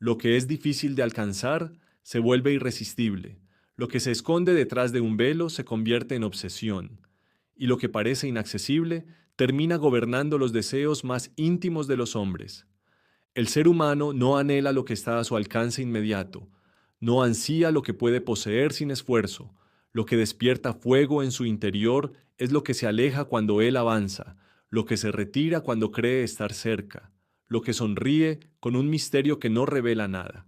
Lo que es difícil de alcanzar se vuelve irresistible. Lo que se esconde detrás de un velo se convierte en obsesión. Y lo que parece inaccesible termina gobernando los deseos más íntimos de los hombres. El ser humano no anhela lo que está a su alcance inmediato, no ansía lo que puede poseer sin esfuerzo. Lo que despierta fuego en su interior es lo que se aleja cuando él avanza, lo que se retira cuando cree estar cerca, lo que sonríe con un misterio que no revela nada.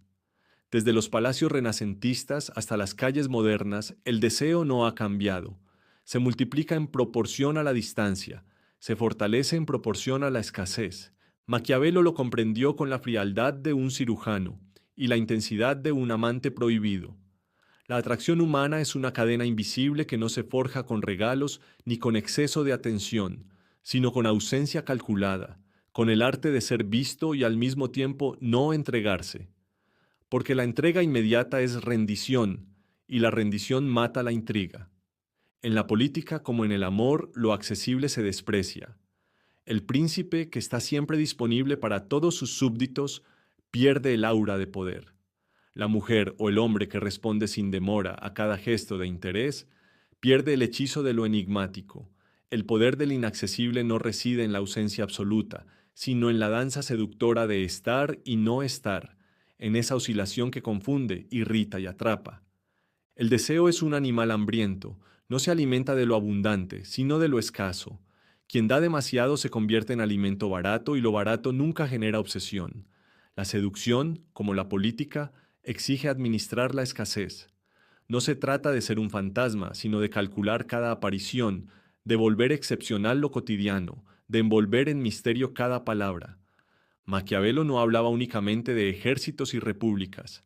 Desde los palacios renacentistas hasta las calles modernas, el deseo no ha cambiado. Se multiplica en proporción a la distancia, se fortalece en proporción a la escasez. Maquiavelo lo comprendió con la frialdad de un cirujano y la intensidad de un amante prohibido. La atracción humana es una cadena invisible que no se forja con regalos ni con exceso de atención, sino con ausencia calculada, con el arte de ser visto y al mismo tiempo no entregarse. Porque la entrega inmediata es rendición, y la rendición mata la intriga. En la política como en el amor, lo accesible se desprecia. El príncipe, que está siempre disponible para todos sus súbditos, pierde el aura de poder. La mujer o el hombre que responde sin demora a cada gesto de interés, pierde el hechizo de lo enigmático. El poder del inaccesible no reside en la ausencia absoluta, sino en la danza seductora de estar y no estar, en esa oscilación que confunde, irrita y atrapa. El deseo es un animal hambriento, no se alimenta de lo abundante, sino de lo escaso. Quien da demasiado se convierte en alimento barato y lo barato nunca genera obsesión. La seducción, como la política, exige administrar la escasez. No se trata de ser un fantasma, sino de calcular cada aparición, de volver excepcional lo cotidiano, de envolver en misterio cada palabra. Maquiavelo no hablaba únicamente de ejércitos y repúblicas,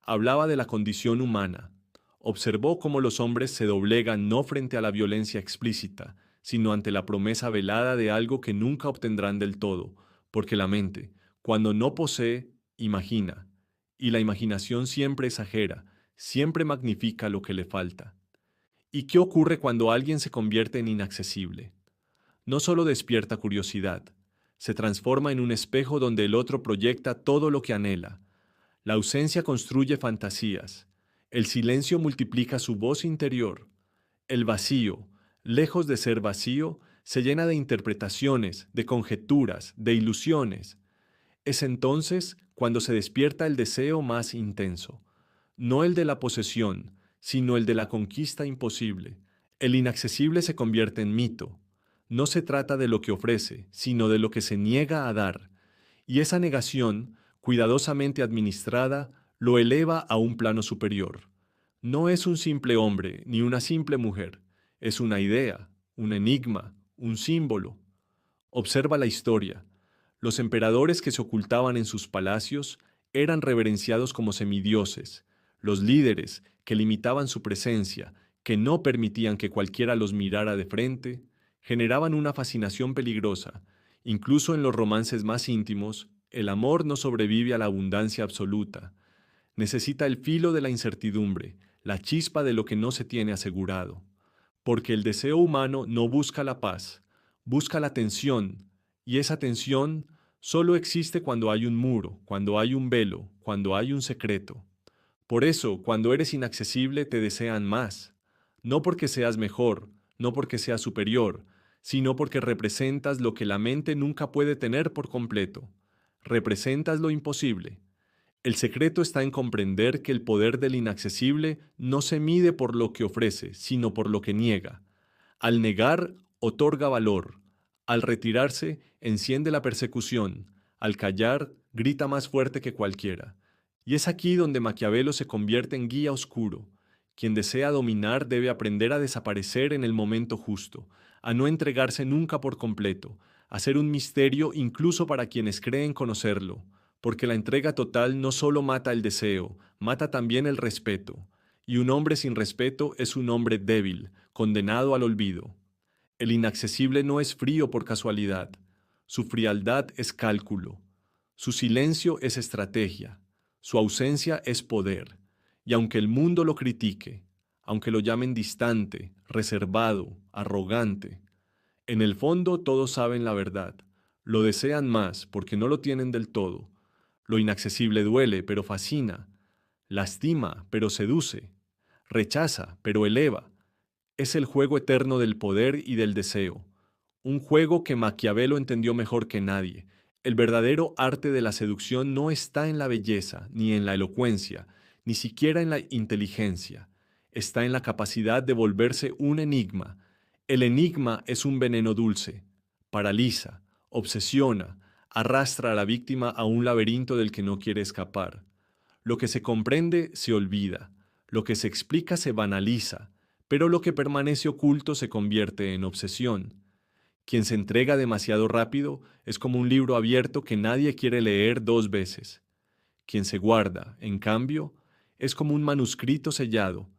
hablaba de la condición humana. Observó cómo los hombres se doblegan no frente a la violencia explícita, sino ante la promesa velada de algo que nunca obtendrán del todo, porque la mente, cuando no posee, imagina, y la imaginación siempre exagera, siempre magnifica lo que le falta. ¿Y qué ocurre cuando alguien se convierte en inaccesible? No solo despierta curiosidad, se transforma en un espejo donde el otro proyecta todo lo que anhela. La ausencia construye fantasías, el silencio multiplica su voz interior, el vacío, lejos de ser vacío, se llena de interpretaciones, de conjeturas, de ilusiones. Es entonces cuando se despierta el deseo más intenso, no el de la posesión, sino el de la conquista imposible. El inaccesible se convierte en mito. No se trata de lo que ofrece, sino de lo que se niega a dar. Y esa negación, cuidadosamente administrada, lo eleva a un plano superior. No es un simple hombre ni una simple mujer, es una idea, un enigma, un símbolo. Observa la historia. Los emperadores que se ocultaban en sus palacios eran reverenciados como semidioses. Los líderes, que limitaban su presencia, que no permitían que cualquiera los mirara de frente, generaban una fascinación peligrosa. Incluso en los romances más íntimos, el amor no sobrevive a la abundancia absoluta. Necesita el filo de la incertidumbre, la chispa de lo que no se tiene asegurado. Porque el deseo humano no busca la paz, busca la tensión, y esa tensión solo existe cuando hay un muro, cuando hay un velo, cuando hay un secreto. Por eso, cuando eres inaccesible, te desean más. No porque seas mejor, no porque seas superior, sino porque representas lo que la mente nunca puede tener por completo. Representas lo imposible. El secreto está en comprender que el poder del inaccesible no se mide por lo que ofrece, sino por lo que niega. Al negar, otorga valor. Al retirarse, enciende la persecución. Al callar, grita más fuerte que cualquiera. Y es aquí donde Maquiavelo se convierte en guía oscuro. Quien desea dominar debe aprender a desaparecer en el momento justo, a no entregarse nunca por completo, a ser un misterio incluso para quienes creen conocerlo, porque la entrega total no solo mata el deseo, mata también el respeto, y un hombre sin respeto es un hombre débil, condenado al olvido. El inaccesible no es frío por casualidad, su frialdad es cálculo, su silencio es estrategia, su ausencia es poder, y aunque el mundo lo critique, aunque lo llamen distante, reservado, arrogante, en el fondo todos saben la verdad, lo desean más porque no lo tienen del todo, Lo inaccesible duele, pero fascina. Lastima, pero seduce. Rechaza, pero eleva. Es el juego eterno del poder y del deseo. Un juego que Maquiavelo entendió mejor que nadie. El verdadero arte de la seducción no está en la belleza, ni en la elocuencia, ni siquiera en la inteligencia. Está en la capacidad de volverse un enigma. El enigma es un veneno dulce. Paraliza, obsesiona, arrastra a la víctima a un laberinto del que no quiere escapar. Lo que se comprende se olvida, lo que se explica se banaliza, pero lo que permanece oculto se convierte en obsesión. Quien se entrega demasiado rápido es como un libro abierto que nadie quiere leer dos veces. Quien se guarda, en cambio, es como un manuscrito sellado.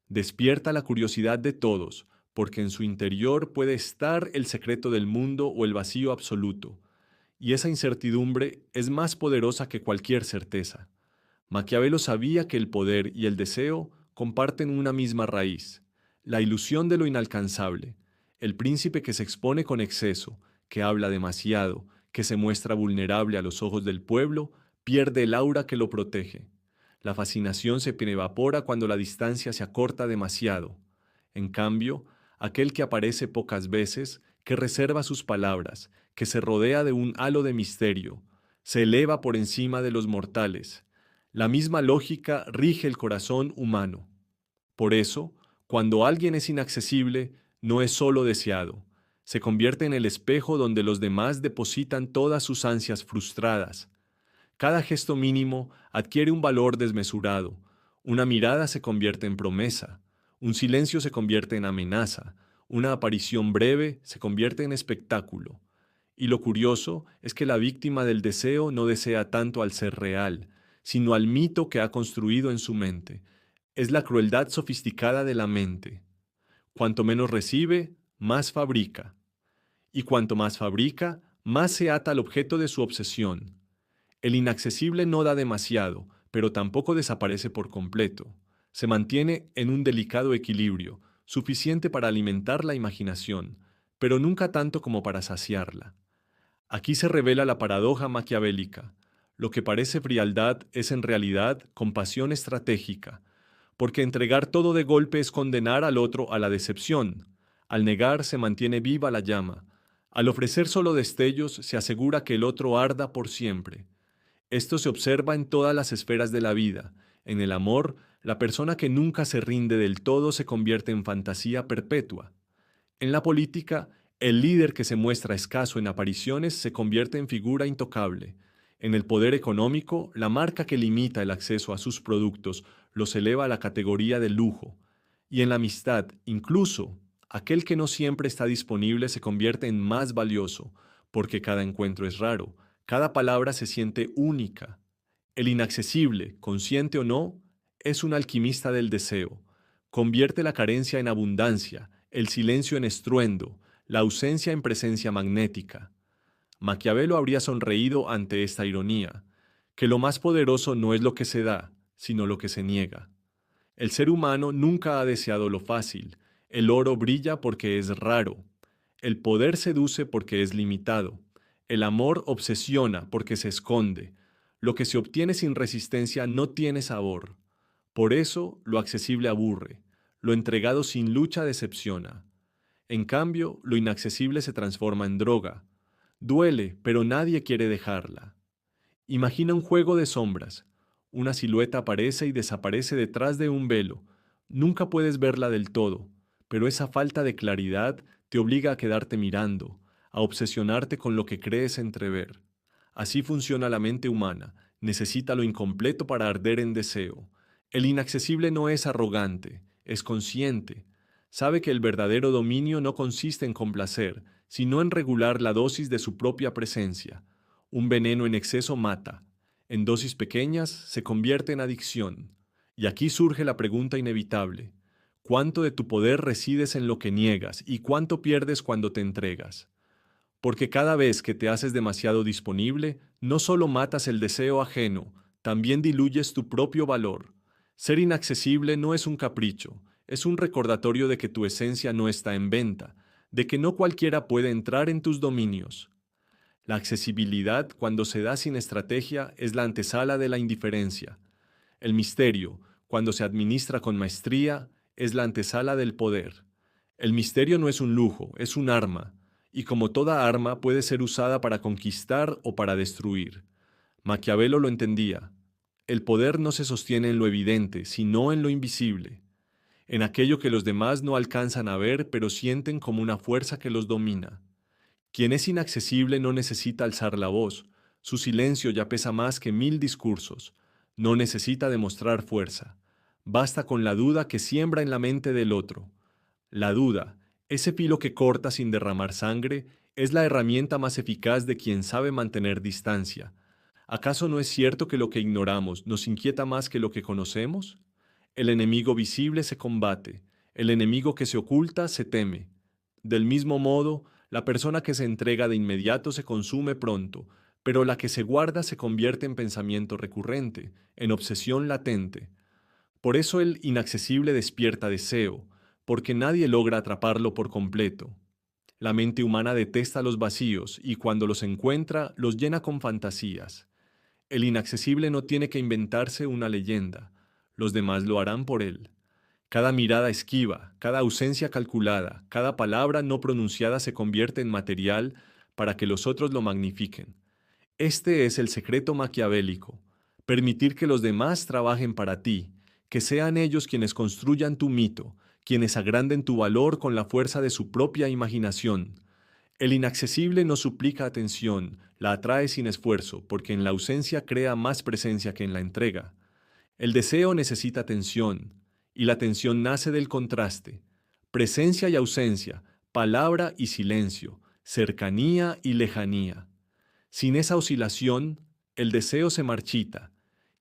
Despierta la curiosidad de todos, porque en su interior puede estar el secreto del mundo o el vacío absoluto, y esa incertidumbre es más poderosa que cualquier certeza. Maquiavelo sabía que el poder y el deseo comparten una misma raíz, la ilusión de lo inalcanzable, el príncipe que se expone con exceso, que habla demasiado, que se muestra vulnerable a los ojos del pueblo, pierde el aura que lo protege. La fascinación se evapora cuando la distancia se acorta demasiado. En cambio, aquel que aparece pocas veces, que reserva sus palabras, que se rodea de un halo de misterio, se eleva por encima de los mortales. La misma lógica rige el corazón humano. Por eso, cuando alguien es inaccesible, no es solo deseado, se convierte en el espejo donde los demás depositan todas sus ansias frustradas. Cada gesto mínimo adquiere un valor desmesurado, una mirada se convierte en promesa, un silencio se convierte en amenaza, una aparición breve se convierte en espectáculo. Y lo curioso es que la víctima del deseo no desea tanto al ser real, sino al mito que ha construido en su mente. Es la crueldad sofisticada de la mente. Cuanto menos recibe, más fabrica. Y cuanto más fabrica, más se ata al objeto de su obsesión. El inaccesible no da demasiado, pero tampoco desaparece por completo. Se mantiene en un delicado equilibrio, suficiente para alimentar la imaginación, pero nunca tanto como para saciarla. Aquí se revela la paradoja maquiavélica. Lo que parece frialdad es en realidad compasión estratégica, porque entregar todo de golpe es condenar al otro a la decepción. Al negar se mantiene viva la llama. Al ofrecer solo destellos se asegura que el otro arda por siempre. Esto se observa en todas las esferas de la vida. En el amor, la persona que nunca se rinde del todo se convierte en fantasía perpetua. En la política, el líder que se muestra escaso en apariciones se convierte en figura intocable. En el poder económico, la marca que limita el acceso a sus productos los eleva a la categoría de lujo. Y en la amistad, incluso, aquel que no siempre está disponible se convierte en más valioso, porque cada encuentro es raro, cada palabra se siente única. El inaccesible, consciente o no, es un alquimista del deseo. Convierte la carencia en abundancia, el silencio en estruendo, la ausencia en presencia magnética. Maquiavelo habría sonreído ante esta ironía, que lo más poderoso no es lo que se da, sino lo que se niega. El ser humano nunca ha deseado lo fácil, el oro brilla porque es raro, el poder seduce porque es limitado, el amor obsesiona porque se esconde, lo que se obtiene sin resistencia no tiene sabor. Por eso lo accesible aburre, lo entregado sin lucha decepciona. En cambio, lo inaccesible se transforma en droga. Duele, pero nadie quiere dejarla. Imagina un juego de sombras. Una silueta aparece y desaparece detrás de un velo. Nunca puedes verla del todo, pero esa falta de claridad te obliga a quedarte mirando, a obsesionarte con lo que crees entrever. Así funciona la mente humana, necesita lo incompleto para arder en deseo. El inaccesible no es arrogante, es consciente. Sabe que el verdadero dominio no consiste en complacer, sino en regular la dosis de su propia presencia. Un veneno en exceso mata. En dosis pequeñas se convierte en adicción. Y aquí surge la pregunta inevitable. ¿Cuánto de tu poder resides en lo que niegas y cuánto pierdes cuando te entregas? Porque cada vez que te haces demasiado disponible, no solo matas el deseo ajeno, también diluyes tu propio valor. Ser inaccesible no es un capricho, es un recordatorio de que tu esencia no está en venta, de que no cualquiera puede entrar en tus dominios. La accesibilidad, cuando se da sin estrategia, es la antesala de la indiferencia. El misterio, cuando se administra con maestría, es la antesala del poder. El misterio no es un lujo, es un arma, y como toda arma puede ser usada para conquistar o para destruir. Maquiavelo lo entendía. El poder no se sostiene en lo evidente, sino en lo invisible, en aquello que los demás no alcanzan a ver, pero sienten como una fuerza que los domina. Quien es inaccesible no necesita alzar la voz, su silencio ya pesa más que 1000 discursos, no necesita demostrar fuerza. Basta con la duda que siembra en la mente del otro. La duda, ese filo que corta sin derramar sangre, es la herramienta más eficaz de quien sabe mantener distancia. ¿Acaso no es cierto que lo que ignoramos nos inquieta más que lo que conocemos? El enemigo visible se combate, el enemigo que se oculta se teme. Del mismo modo, la persona que se entrega de inmediato se consume pronto, pero la que se guarda se convierte en pensamiento recurrente, en obsesión latente. Por eso el inaccesible despierta deseo, porque nadie logra atraparlo por completo. La mente humana detesta los vacíos y cuando los encuentra los llena con fantasías. El inaccesible no tiene que inventarse una leyenda, los demás lo harán por él. Cada mirada esquiva, cada ausencia calculada, cada palabra no pronunciada se convierte en material para que los otros lo magnifiquen. Este es el secreto maquiavélico, permitir que los demás trabajen para ti, que sean ellos quienes construyan tu mito, quienes agranden tu valor con la fuerza de su propia imaginación. El inaccesible no suplica atención, la atrae sin esfuerzo, porque en la ausencia crea más presencia que en la entrega. El deseo necesita tensión, y la tensión nace del contraste. Presencia y ausencia, palabra y silencio, cercanía y lejanía. Sin esa oscilación, el deseo se marchita.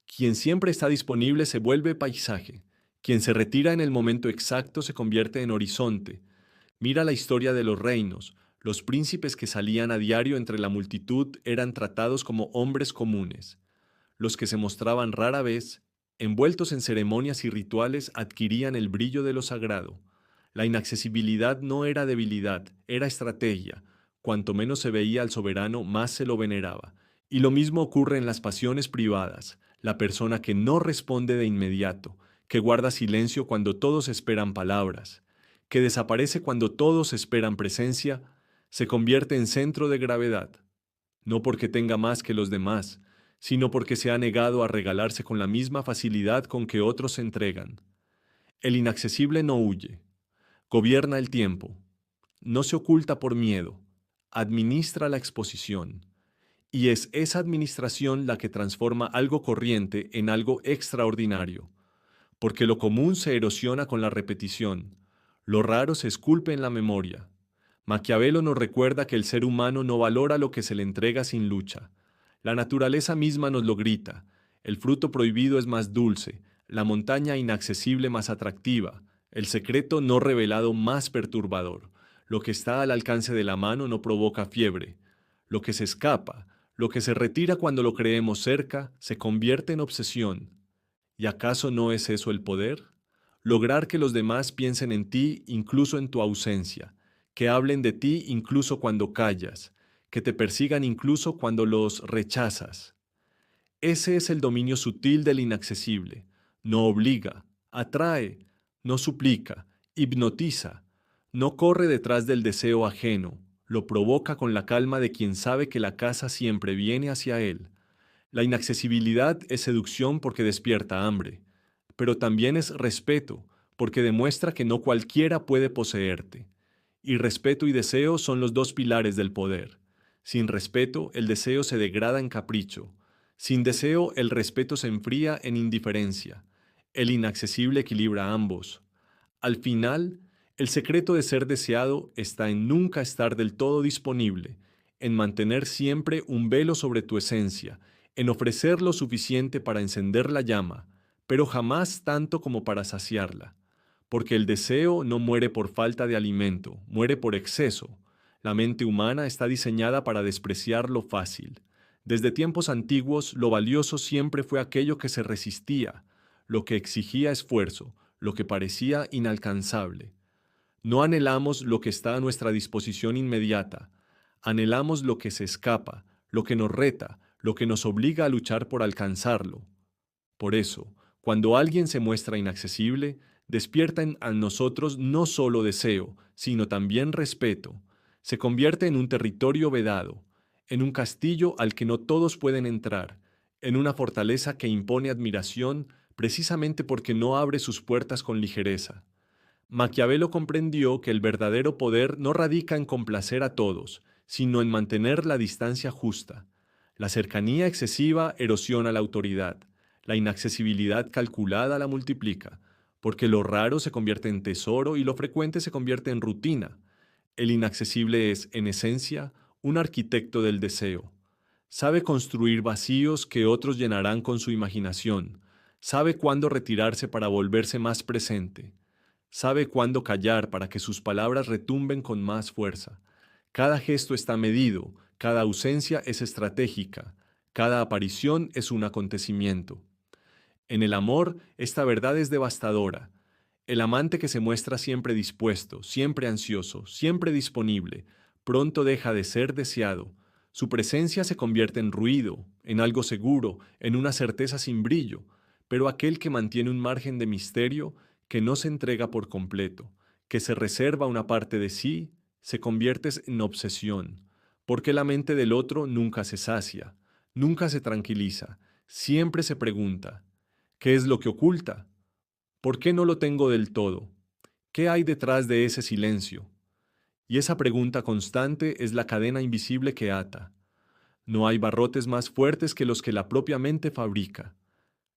Quien siempre está disponible se vuelve paisaje. Quien se retira en el momento exacto se convierte en horizonte. Mira la historia de los reinos. Los príncipes que salían a diario entre la multitud eran tratados como hombres comunes. Los que se mostraban rara vez, envueltos en ceremonias y rituales, adquirían el brillo de lo sagrado. La inaccesibilidad no era debilidad, era estrategia. Cuanto menos se veía al soberano, más se lo veneraba. Y lo mismo ocurre en las pasiones privadas. La persona que no responde de inmediato, que guarda silencio cuando todos esperan palabras, que desaparece cuando todos esperan presencia, se convierte en centro de gravedad. No porque tenga más que los demás, sino porque se ha negado a regalarse con la misma facilidad con que otros se entregan. El inaccesible no huye, gobierna el tiempo, no se oculta por miedo, administra la exposición. Y es esa administración la que transforma algo corriente en algo extraordinario, porque lo común se erosiona con la repetición, lo raro se esculpe en la memoria. Maquiavelo nos recuerda que el ser humano no valora lo que se le entrega sin lucha. La naturaleza misma nos lo grita. El fruto prohibido es más dulce, la montaña inaccesible más atractiva, el secreto no revelado más perturbador. Lo que está al alcance de la mano no provoca fiebre. Lo que se escapa, lo que se retira cuando lo creemos cerca, se convierte en obsesión. ¿Y acaso no es eso el poder? Lograr que los demás piensen en ti incluso en tu ausencia, que hablen de ti incluso cuando callas, que te persigan incluso cuando los rechazas. Ese es el dominio sutil del inaccesible. No obliga, atrae, no suplica, hipnotiza, no corre detrás del deseo ajeno, lo provoca con la calma de quien sabe que la casa siempre viene hacia él. La inaccesibilidad es seducción porque despierta hambre, pero también es respeto porque demuestra que no cualquiera puede poseerte. Y respeto y deseo son los dos pilares del poder. Sin respeto, el deseo se degrada en capricho. Sin deseo, el respeto se enfría en indiferencia. El inaccesible equilibra ambos. Al final, el secreto de ser deseado está en nunca estar del todo disponible, en mantener siempre un velo sobre tu esencia, en ofrecer lo suficiente para encender la llama, pero jamás tanto como para saciarla. Porque el deseo no muere por falta de alimento, muere por exceso. La mente humana está diseñada para despreciar lo fácil. Desde tiempos antiguos, lo valioso siempre fue aquello que se resistía, lo que exigía esfuerzo, lo que parecía inalcanzable. No anhelamos lo que está a nuestra disposición inmediata, Anhelamos lo que se escapa, lo que nos reta, lo que nos obliga a luchar por alcanzarlo. Por eso, cuando alguien se muestra inaccesible, despierta a nosotros no solo deseo, sino también respeto. Se convierte en un territorio vedado, en un castillo al que no todos pueden entrar, en una fortaleza que impone admiración precisamente porque no abre sus puertas con ligereza. Maquiavelo comprendió que el verdadero poder no radica en complacer a todos, sino en mantener la distancia justa. La cercanía excesiva erosiona la autoridad, la inaccesibilidad calculada la multiplica, porque lo raro se convierte en tesoro y lo frecuente se convierte en rutina. El inaccesible es, en esencia, un arquitecto del deseo. Sabe construir vacíos que otros llenarán con su imaginación. Sabe cuándo retirarse para volverse más presente. Sabe cuándo callar para que sus palabras retumben con más fuerza. Cada gesto está medido, cada ausencia es estratégica, cada aparición es un acontecimiento. En el amor, esta verdad es devastadora. El amante que se muestra siempre dispuesto, siempre ansioso, siempre disponible, pronto deja de ser deseado. Su presencia se convierte en ruido, en algo seguro, en una certeza sin brillo, pero aquel que mantiene un margen de misterio, que no se entrega por completo, que se reserva una parte de sí, se convierte en obsesión, porque la mente del otro nunca se sacia, nunca se tranquiliza, siempre se pregunta, ¿qué es lo que oculta? ¿Por qué no lo tengo del todo? ¿Qué hay detrás de ese silencio? Y esa pregunta constante es la cadena invisible que ata. No hay barrotes más fuertes que los que la propia mente fabrica.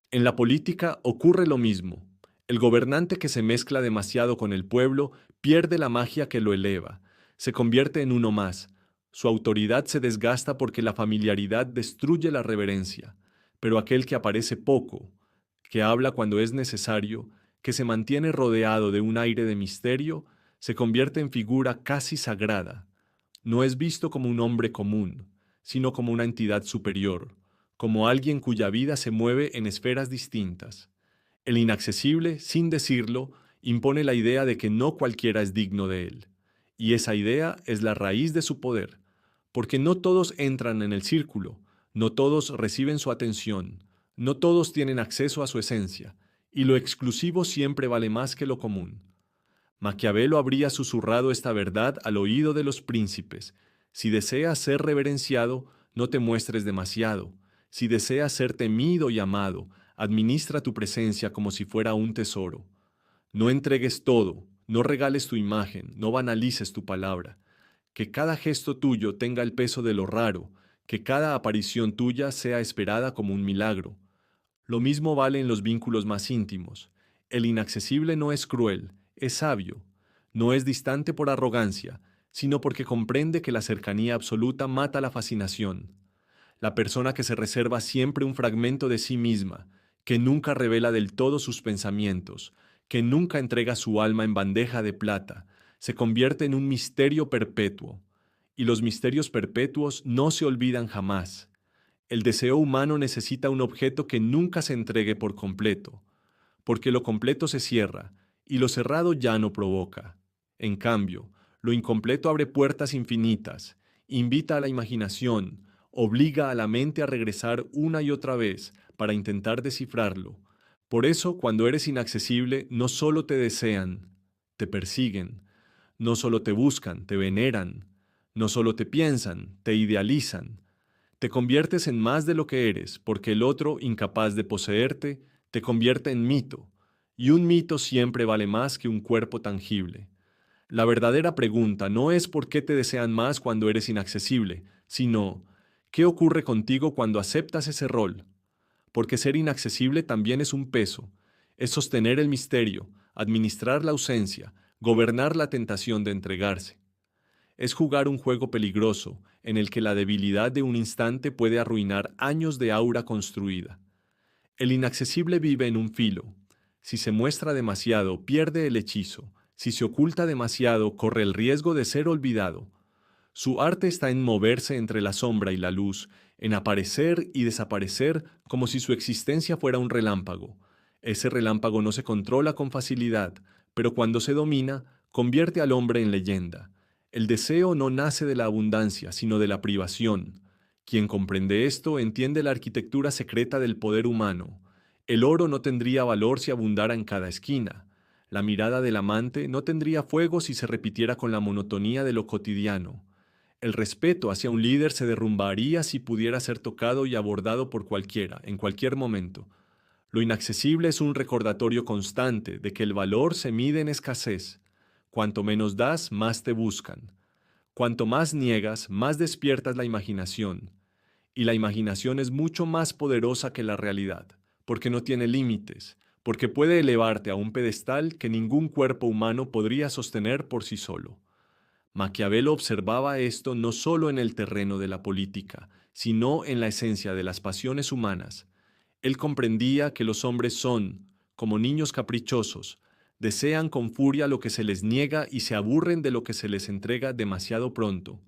En la política ocurre lo mismo. El gobernante que se mezcla demasiado con el pueblo pierde la magia que lo eleva, se convierte en uno más. Su autoridad se desgasta porque la familiaridad destruye la reverencia. Pero aquel que aparece poco, que habla cuando es necesario, que se mantiene rodeado de un aire de misterio, se convierte en figura casi sagrada. No es visto como un hombre común, sino como una entidad superior, como alguien cuya vida se mueve en esferas distintas. El inaccesible, sin decirlo, impone la idea de que no cualquiera es digno de él. Y esa idea es la raíz de su poder, porque no todos entran en el círculo, no todos reciben su atención, no todos tienen acceso a su esencia, y lo exclusivo siempre vale más que lo común. Maquiavelo habría susurrado esta verdad al oído de los príncipes. Si deseas ser reverenciado, no te muestres demasiado. Si deseas ser temido y amado, administra tu presencia como si fuera un tesoro. No entregues todo, no regales tu imagen, no banalices tu palabra. Que cada gesto tuyo tenga el peso de lo raro, que cada aparición tuya sea esperada como un milagro. Lo mismo vale en los vínculos más íntimos. El inaccesible no es cruel, es sabio. No es distante por arrogancia, sino porque comprende que la cercanía absoluta mata la fascinación. La persona que se reserva siempre un fragmento de sí misma, que nunca revela del todo sus pensamientos, que nunca entrega su alma en bandeja de plata, se convierte en un misterio perpetuo. Y los misterios perpetuos no se olvidan jamás. El deseo humano necesita un objeto que nunca se entregue por completo, porque lo completo se cierra y lo cerrado ya no provoca. En cambio, lo incompleto abre puertas infinitas, invita a la imaginación, obliga a la mente a regresar una y otra vez para intentar descifrarlo. Por eso, cuando eres inaccesible, no solo te desean, te persiguen, no solo te buscan, te veneran, no solo te piensan, te idealizan. Te conviertes en más de lo que eres, porque el otro, incapaz de poseerte, te convierte en mito, y un mito siempre vale más que un cuerpo tangible. La verdadera pregunta no es por qué te desean más cuando eres inaccesible, sino ¿qué ocurre contigo cuando aceptas ese rol? Porque ser inaccesible también es un peso, es sostener el misterio, administrar la ausencia, gobernar la tentación de entregarse. Es jugar un juego peligroso en el que la debilidad de un instante puede arruinar años de aura construida. El inaccesible vive en un filo. Si se muestra demasiado, pierde el hechizo. Si se oculta demasiado, corre el riesgo de ser olvidado. Su arte está en moverse entre la sombra y la luz, en aparecer y desaparecer como si su existencia fuera un relámpago. Ese relámpago no se controla con facilidad, pero cuando se domina, convierte al hombre en leyenda. El deseo no nace de la abundancia, sino de la privación. Quien comprende esto entiende la arquitectura secreta del poder humano. El oro no tendría valor si abundara en cada esquina. La mirada del amante no tendría fuego si se repitiera con la monotonía de lo cotidiano. El respeto hacia un líder se derrumbaría si pudiera ser tocado y abordado por cualquiera, en cualquier momento. Lo inaccesible es un recordatorio constante de que el valor se mide en escasez. Cuanto menos das, más te buscan. Cuanto más niegas, más despiertas la imaginación. Y la imaginación es mucho más poderosa que la realidad, porque no tiene límites, porque puede elevarte a un pedestal que ningún cuerpo humano podría sostener por sí solo. Maquiavelo observaba esto no solo en el terreno de la política, sino en la esencia de las pasiones humanas. Él comprendía que los hombres son, como niños caprichosos, desean con furia lo que se les niega y se aburren de lo que se les entrega demasiado pronto.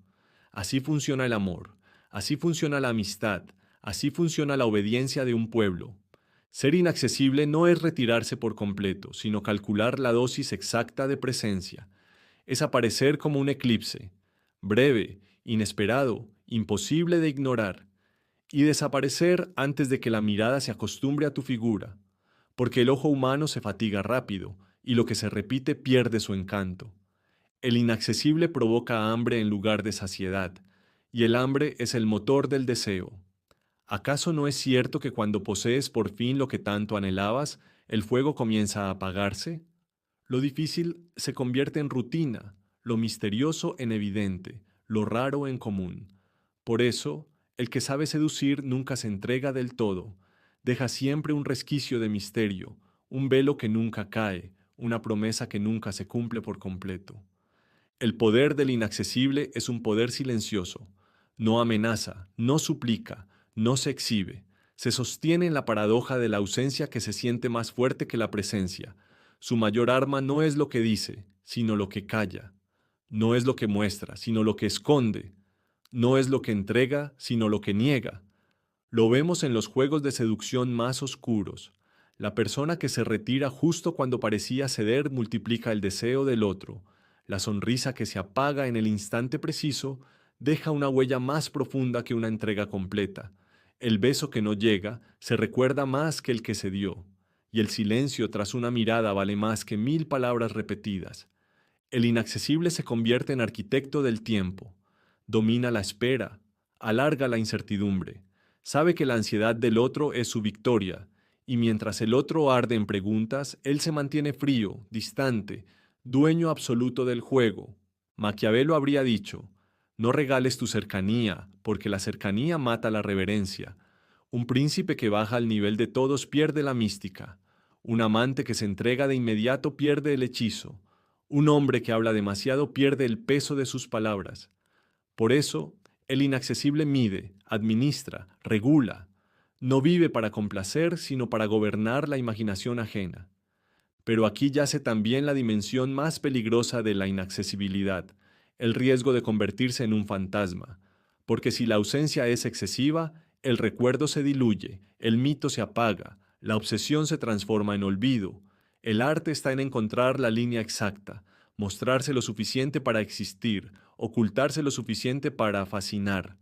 Así funciona el amor, así funciona la amistad, así funciona la obediencia de un pueblo. Ser inaccesible no es retirarse por completo, sino calcular la dosis exacta de presencia. Es aparecer como un eclipse, breve, inesperado, imposible de ignorar, y desaparecer antes de que la mirada se acostumbre a tu figura, porque el ojo humano se fatiga rápido, y lo que se repite pierde su encanto. El inaccesible provoca hambre en lugar de saciedad, y el hambre es el motor del deseo. ¿Acaso no es cierto que cuando posees por fin lo que tanto anhelabas, el fuego comienza a apagarse? Lo difícil se convierte en rutina, lo misterioso en evidente, lo raro en común. Por eso, el que sabe seducir nunca se entrega del todo, deja siempre un resquicio de misterio, un velo que nunca cae, una promesa que nunca se cumple por completo. El poder del inaccesible es un poder silencioso. No amenaza, no suplica, no se exhibe. Se sostiene en la paradoja de la ausencia que se siente más fuerte que la presencia. Su mayor arma no es lo que dice, sino lo que calla. No es lo que muestra, sino lo que esconde. No es lo que entrega, sino lo que niega. Lo vemos en los juegos de seducción más oscuros. La persona que se retira justo cuando parecía ceder multiplica el deseo del otro. La sonrisa que se apaga en el instante preciso deja una huella más profunda que una entrega completa. El beso que no llega se recuerda más que el que se dio, y el silencio tras una mirada vale más que 1000 palabras repetidas. El inaccesible se convierte en arquitecto del tiempo, domina la espera, alarga la incertidumbre, sabe que la ansiedad del otro es su victoria, y mientras el otro arde en preguntas, él se mantiene frío, distante, dueño absoluto del juego. Maquiavelo habría dicho, no regales tu cercanía, porque la cercanía mata la reverencia. Un príncipe que baja al nivel de todos pierde la mística. Un amante que se entrega de inmediato pierde el hechizo. Un hombre que habla demasiado pierde el peso de sus palabras. Por eso, el inaccesible mide, administra, regula. No vive para complacer, sino para gobernar la imaginación ajena. Pero aquí yace también la dimensión más peligrosa de la inaccesibilidad, el riesgo de convertirse en un fantasma, porque si la ausencia es excesiva, el recuerdo se diluye, el mito se apaga, la obsesión se transforma en olvido. El arte está en encontrar la línea exacta, mostrarse lo suficiente para existir, ocultarse lo suficiente para fascinar.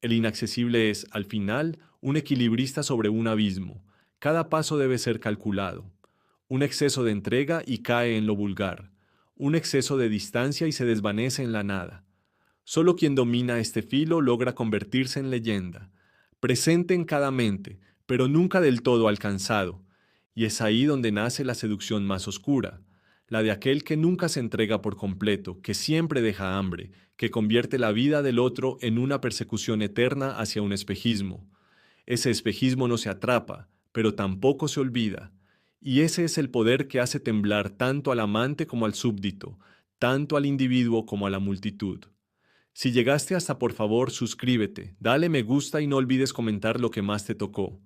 El inaccesible es, al final, un equilibrista sobre un abismo. Cada paso debe ser calculado. Un exceso de entrega y cae en lo vulgar. Un exceso de distancia y se desvanece en la nada. Solo quien domina este filo logra convertirse en leyenda, presente en cada mente, pero nunca del todo alcanzado. Y es ahí donde nace la seducción más oscura, la de aquel que nunca se entrega por completo, que siempre deja hambre, que convierte la vida del otro en una persecución eterna hacia un espejismo. Ese espejismo no se atrapa, pero tampoco se olvida. Y ese es el poder que hace temblar tanto al amante como al súbdito, tanto al individuo como a la multitud. Si llegaste hasta, por favor, suscríbete, dale me gusta y no olvides comentar lo que más te tocó.